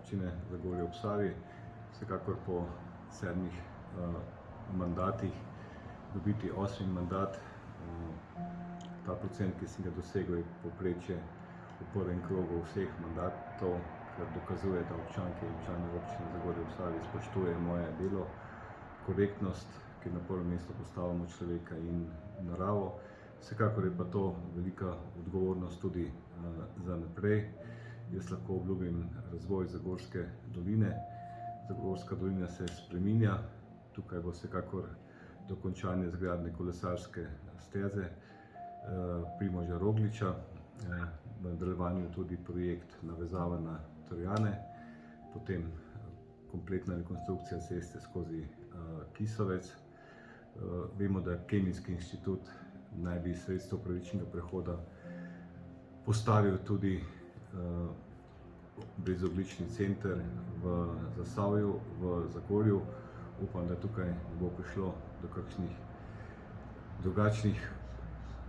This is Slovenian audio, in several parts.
občine Zagorje ob Savi, vsekakor po 7 mandatih dobiti 8. mandat. Ta procent, ki sem ga dosegel, je povprečje v prvem krogu vseh mandatov, kar dokazuje, da občanke in občani občine Zagorje ob Savi spoštujejo moje delo, korektnost, ki na prvo mesto postavljamo človeka in naravo. Vsekakor je pa to velika odgovornost tudi za naprej. Jaz lahko obljubim razvoj Zagorske doline. Zagorska dolina se spreminja. Tukaj bo vsekakor dokončanje izgradnje kolesarske steze Primoža Rogliča, v nadaljevanju tudi projekt navezava na Trojane, potem kompletna rekonstrukcija ceste skozi Kisovec. Vemo, da Kemijski inštitut naj bi sredstvo pravičnega prehoda postavil tudi brezogljični center v Zasavju, v Zagorju. Upam, da tukaj ne bo prišlo do kakšnih drugačnih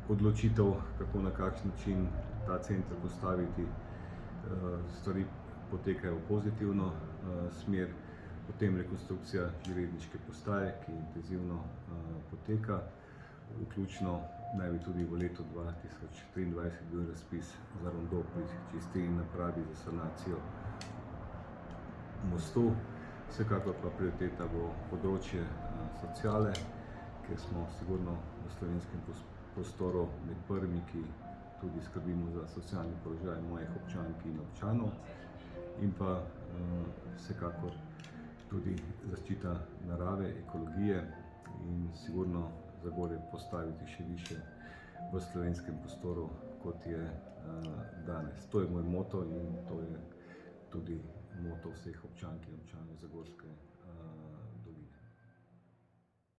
odločitev, kako na kakšen način ta center postaviti. Stvari potekajo v pozitivno smer, potem rekonstrukcija železniške postaje, ki intenzivno poteka. Vključno naj bi tudi v letu 2023 bil razpis za rondo pri čistilni napravi za sanacijo mostu. Vsekakor pa prioriteta bo področje sociale, kjer smo sigurno v slovenskem prostoru med prvimi, ki tudi skrbimo za socialni položaj mojih občank in občanov, in pa vsekakor tudi zaščita narave, ekologije in sigurno Zagorje postaviti še više v slovenskem prostoru, kot je danes. To je moj moto in to je tudi moto vseh občank in občanov Zagorske